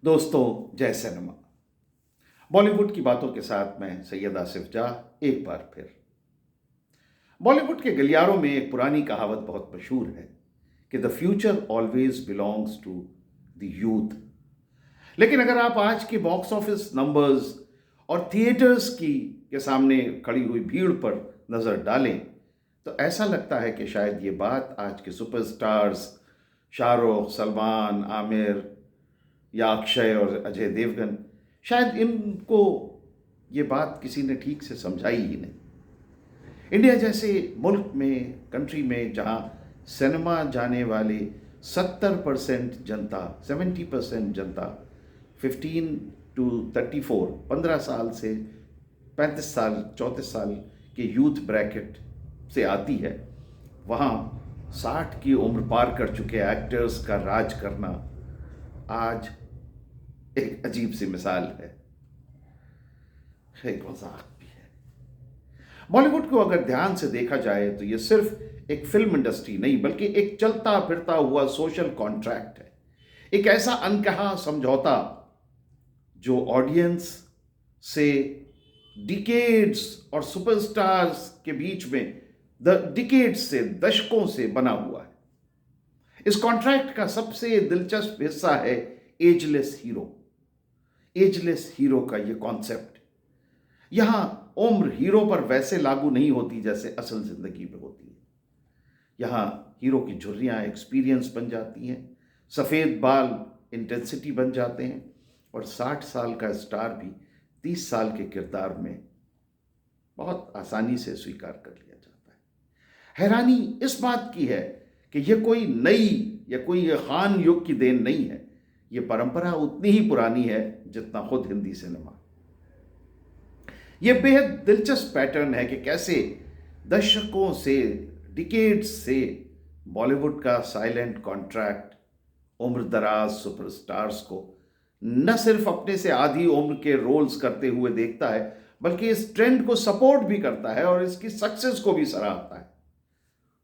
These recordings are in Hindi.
दोस्तों, जय सिनेमा। बॉलीवुड की बातों के साथ मैं सैयद आसिफ जाह एक बार फिर। बॉलीवुड के गलियारों में एक पुरानी कहावत बहुत मशहूर है कि the future always belongs to the youth. लेकिन अगर आप आज के बॉक्स ऑफिस नंबर्स और थिएटर्स की के सामने खड़ी हुई भीड़ पर नजर डालें तो ऐसा लगता है कि शायद ये बात आज के सुपरस्टार्स शाहरुख, सलमान, आमिर या अक्षय और अजय देवगन, शायद इनको ये बात किसी ने ठीक से समझाई ही नहीं। इंडिया जैसे मुल्क में, कंट्री में, जहाँ सिनेमा जाने वाले 70% जनता, 70% जनता 15 टू 34, 15 साल से 35 साल, 34 साल के यूथ ब्रैकेट से आती है, वहाँ 60 की उम्र पार कर चुके एक्टर्स का राज करना आज एक अजीब सी मिसाल है, एक मजाक भी है। बॉलीवुड को अगर ध्यान से देखा जाए तो यह सिर्फ एक फिल्म इंडस्ट्री नहीं बल्कि एक चलता फिरता हुआ सोशल कॉन्ट्रैक्ट है। एक ऐसा अनकहा समझौता जो ऑडियंस से डिकेड्स और सुपरस्टार्स के बीच में डिकेड्स से, दशकों से बना हुआ है। इस कॉन्ट्रैक्ट का सबसे दिलचस्प हिस्सा है एजलेस हीरो। एजलेस हीरो का यह कॉन्सेप्ट, यहां उम्र हीरो पर वैसे लागू नहीं होती जैसे असल जिंदगी में होती है। यहां हीरो की झुर्रियां एक्सपीरियंस बन जाती हैं, सफेद बाल इंटेंसिटी बन जाते हैं और 60 साल का स्टार भी 30 साल के किरदार में बहुत आसानी से स्वीकार कर लिया जाता है। हैरानी इस बात की है कि यह कोई नई या कोई खान युग की देन नहीं है। यह परंपरा उतनी ही पुरानी है जितना खुद हिंदी सिनेमा। यह बेहद दिलचस्प पैटर्न है कि कैसे दशकों से, डिकेड्स से बॉलीवुड का साइलेंट कॉन्ट्रैक्ट उम्र दराज सुपरस्टार्स को न सिर्फ अपने से आधी उम्र के रोल्स करते हुए देखता है बल्कि इस ट्रेंड को सपोर्ट भी करता है और इसकी सक्सेस को भी सराहता है।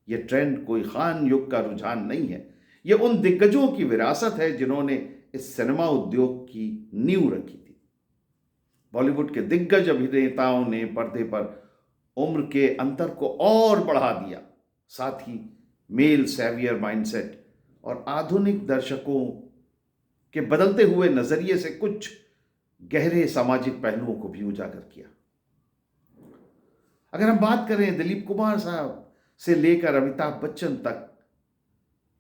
यह ट्रेंड कोई खान युग का रुझान नहीं है, यह उन दिग्गजों की विरासत है जिन्होंने इस सिनेमा उद्योग की नींव रखी थी। बॉलीवुड के दिग्गज अभिनेताओं ने पर्दे पर उम्र के अंतर को और बढ़ा दिया, साथ ही मेल सेवियर माइंडसेट और आधुनिक दर्शकों के बदलते हुए नजरिए से कुछ गहरे सामाजिक पहलुओं को भी उजागर किया। अगर हम बात करें दिलीप कुमार साहब से लेकर अमिताभ बच्चन तक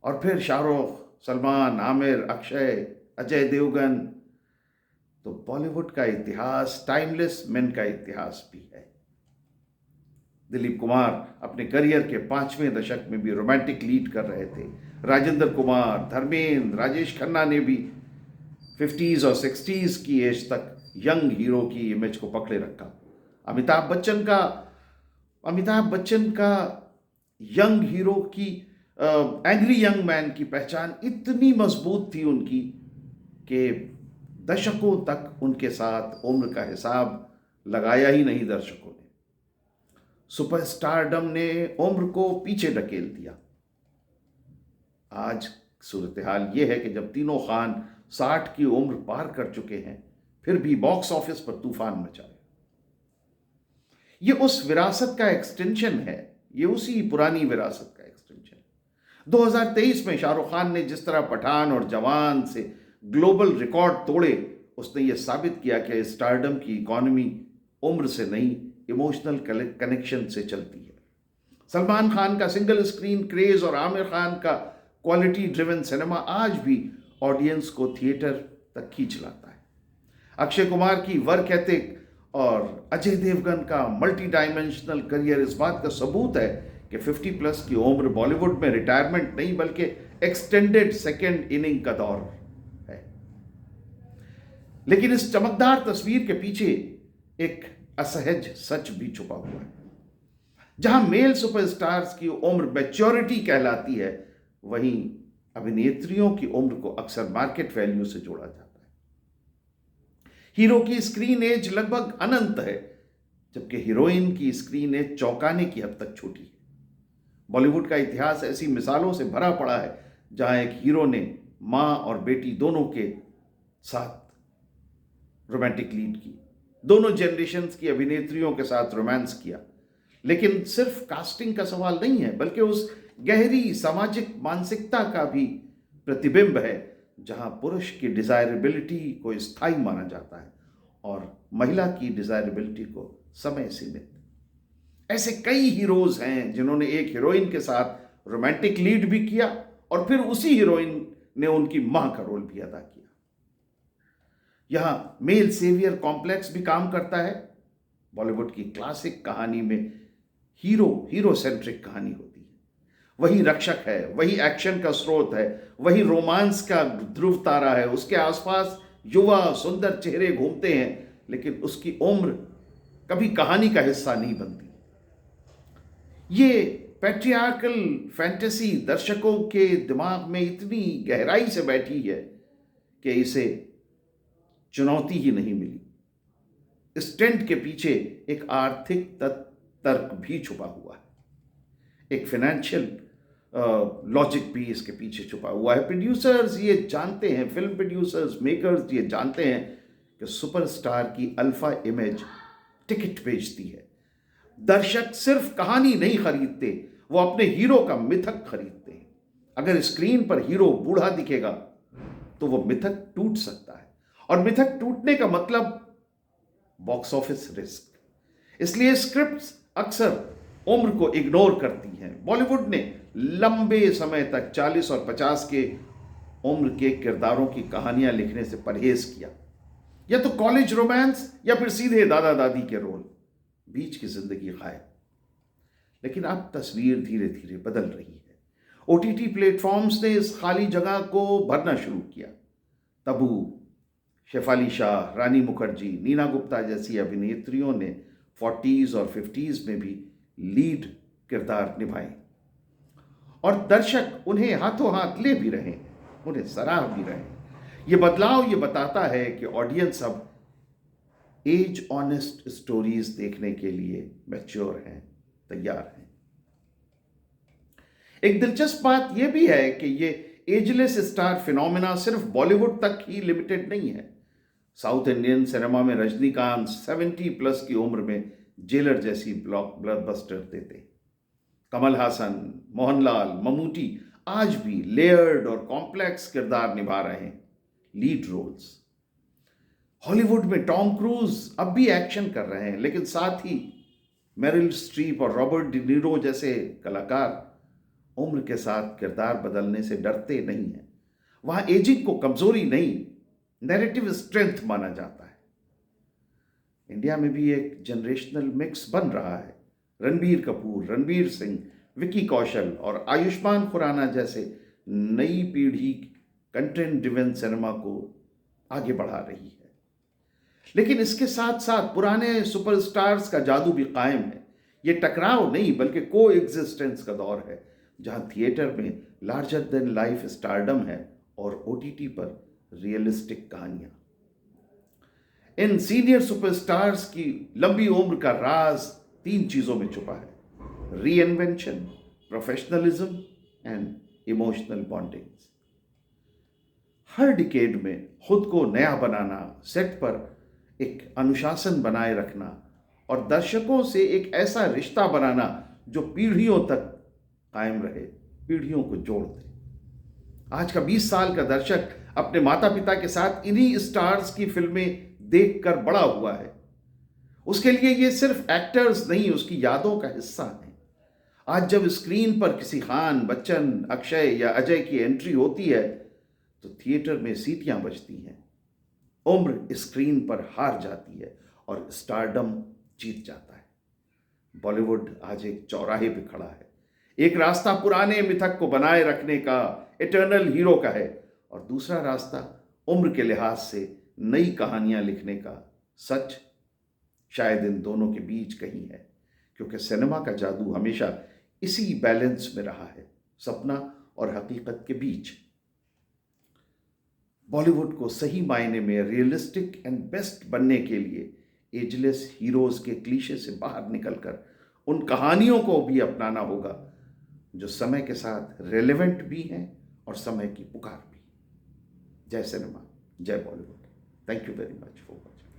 और फिर शाहरुख, सलमान, आमिर, अक्षय, अजय देवगन, तो बॉलीवुड का इतिहास टाइमलेस मैन का इतिहास भी है। दिलीप कुमार अपने करियर के 5वें दशक में भी रोमांटिक लीड कर रहे थे। राजेंद्र कुमार, धर्मेंद्र, राजेश खन्ना ने भी 50s और 60s की एज तक यंग हीरो की इमेज को पकड़े रखा। अमिताभ बच्चन का यंग हीरो की, एंग्री यंग मैन की पहचान इतनी मजबूत थी उनकी कि दशकों तक उनके साथ उम्र का हिसाब लगाया ही नहीं दर्शकों ने। सुपरस्टारडम ने उम्र को पीछे ढकेल दिया। आज सूरत हाल यह है कि जब तीनों खान 60 की उम्र पार कर चुके हैं फिर भी बॉक्स ऑफिस पर तूफान मचा है। यह उस विरासत का एक्सटेंशन है, यह उसी पुरानी विरासत का एक्सटेंशन है। 2023 में शाहरुख खान ने जिस तरह पठान और जवान से ग्लोबल रिकॉर्ड तोड़े, उसने यह साबित किया कि स्टारडम की इकॉनमी उम्र से नहीं, इमोशनल कनेक्शन से चलती है। सलमान खान का सिंगल स्क्रीन क्रेज और आमिर खान का क्वालिटी ड्रिवन सिनेमा आज भी ऑडियंस को थिएटर तक खींच लाता है। अक्षय कुमार की वर्क एथिक और अजय देवगन का मल्टी डायमेंशनल करियर इस बात का सबूत है कि 50+ की उम्र बॉलीवुड में रिटायरमेंट नहीं बल्कि एक्सटेंडेड सेकेंड इनिंग का दौर है। लेकिन इस चमकदार तस्वीर के पीछे एक असहज सच भी छुपा हुआ है। जहां मेल सुपरस्टार्स की उम्र मैच्योरिटी कहलाती है, वहीं अभिनेत्रियों की उम्र को अक्सर मार्केट वैल्यू से जोड़ा जाता है। हीरो की स्क्रीन एज लगभग अनंत है, जबकि हीरोइन की स्क्रीन एज चौंकाने की हद तक छोटी है। बॉलीवुड का इतिहास ऐसी मिसालों से भरा पड़ा है जहां एक हीरो ने मां और बेटी दोनों के साथ रोमांटिक लीड की, दोनों जनरेशन्स की अभिनेत्रियों के साथ रोमांस किया। लेकिन सिर्फ कास्टिंग का सवाल नहीं है, बल्कि उस गहरी सामाजिक मानसिकता का भी प्रतिबिंब है जहां पुरुष की डिजायरेबिलिटी को स्थायी माना जाता है और महिला की डिजायरेबिलिटी को समय सीमित। ऐसे कई हीरोज हैं जिन्होंने एक हीरोइन के साथ रोमांटिक लीड भी किया और फिर उसी हीरोइन ने उनकी मां का रोल भी अदा किया। यहां मेल सेवियर कॉम्प्लेक्स भी काम करता है। बॉलीवुड की क्लासिक कहानी में हीरो सेंट्रिक कहानी होती है। वही रक्षक है, वही एक्शन का स्रोत है, वही रोमांस का ध्रुव तारा है। उसके आसपास युवा सुंदर चेहरे घूमते हैं, लेकिन उसकी उम्र कभी कहानी का हिस्सा नहीं बनती। ये पैट्रियार्कल फैंटेसी दर्शकों के दिमाग में इतनी गहराई से बैठी है कि इसे चुनौती ही नहीं मिली। इस ट्रेंड के पीछे एक आर्थिक तर्क भी छुपा हुआ है, एक फाइनेंशियल लॉजिक भी इसके पीछे छुपा हुआ है। प्रोड्यूसर्स ये जानते हैं, फिल्म प्रोड्यूसर्स, मेकर्स ये जानते हैं कि सुपरस्टार की अल्फा इमेज टिकट बेचती है। दर्शक सिर्फ कहानी नहीं खरीदते, वो अपने हीरो का मिथक खरीदते हैं। अगर स्क्रीन पर हीरो बूढ़ा दिखेगा तो वो मिथक टूट सकता है, और मिथक टूटने का मतलब बॉक्स ऑफिस रिस्क। इसलिए स्क्रिप्ट्स अक्सर उम्र को इग्नोर करती हैं। बॉलीवुड ने लंबे समय तक 40 और 50 के उम्र के किरदारों की कहानियां लिखने से परहेज किया। या तो कॉलेज रोमांस या फिर सीधे दादा दादी के रोल, बीच की जिंदगी गायब। लेकिन अब तस्वीर धीरे धीरे बदल रही है। ओटीटी प्लेटफॉर्म्स ने इस खाली जगह को भरना शुरू किया। तबू, शेफाली शाह, रानी मुखर्जी, नीना गुप्ता जैसी अभिनेत्रियों ने 40s और 50s में भी लीड किरदार निभाए, और दर्शक उन्हें हाथों हाथ ले भी रहे हैं, उन्हें सराह भी रहे हैं। ये बदलाव ये बताता है कि ऑडियंस अब एज ऑनेस्ट स्टोरीज देखने के लिए मैच्योर हैं, तैयार हैं। एक दिलचस्प बात यह भी है कि ये एजलेस स्टार फिनोमेना सिर्फ बॉलीवुड तक ही लिमिटेड नहीं है। साउथ इंडियन सिनेमा में रजनीकांत 70+ की उम्र में जेलर जैसी ब्लॉकबस्टर देते। कमल हासन, मोहनलाल, ममूटी आज भी लेयर्ड और कॉम्प्लेक्स किरदार निभा रहे हैं, लीड रोल्स। हॉलीवुड में टॉम क्रूज अब भी एक्शन कर रहे हैं, लेकिन साथ ही मेरिल स्ट्रीप और रॉबर्ट डी नीरो जैसे कलाकार उम्र के साथ किरदार बदलने से डरते नहीं हैं। वहां एजिंग को कमजोरी नहीं, नैरेटिव स्ट्रेंथ माना जाता है। इंडिया में भी एक जनरेशनल मिक्स बन रहा है। रणबीर कपूर, रणवीर सिंह, विकी कौशल और आयुष्मान खुराना जैसे नई पीढ़ी कंटेंट ड्रिवन सिनेमा को आगे बढ़ा रही है। लेकिन इसके साथ साथ पुराने सुपरस्टार्स का जादू भी कायम है। ये टकराव नहीं, बल्कि को एग्जिस्टेंस का दौर है, जहां थिएटर में लार्जर देन लाइफ स्टारडम है और ओटीटी पर रियलिस्टिक कहानियां। इन सीनियर सुपरस्टार्स की लंबी उम्र का राज 3 चीजों में छुपा है: reinvention, professionalism and emotional bondings. Her decade में खुद को नया बनाना, सेट पर एक अनुशासन बनाए रखना और दर्शकों से एक ऐसा रिश्ता बनाना जो पीढ़ियों तक कायम रहे, पीढ़ियों को जोड़ दे। आज का 20 साल का दर्शक अपने माता पिता के साथ इन्हीं स्टार्स की फिल्में देखकर बड़ा हुआ है। उसके लिए ये सिर्फ एक्टर्स नहीं, उसकी यादों का हिस्सा है। आज जब स्क्रीन पर किसी खान, बच्चन, अक्षय या अजय की एंट्री होती है तो थिएटर में सीटियां बजती हैं। उम्र स्क्रीन पर हार जाती है और स्टारडम जीत जाता है। बॉलीवुड आज एक चौराहे पे खड़ा है। एक रास्ता पुराने मिथक को बनाए रखने का, इटर्नल हीरो का है, और दूसरा रास्ता उम्र के लिहाज से नई कहानियां लिखने का। सच शायद इन दोनों के बीच कहीं है, क्योंकि सिनेमा का जादू हमेशा इसी बैलेंस में रहा है, सपना और हकीकत के बीच। बॉलीवुड को सही मायने में रियलिस्टिक एंड बेस्ट बनने के लिए एजलेस हीरोज के क्लीशे से बाहर निकलकर उन कहानियों को भी अपनाना होगा जो समय के साथ रेलेवेंट भी हैं और समय की पुकार भी। जय सिनेमा। जय Bollywood. Thank you very much for watching.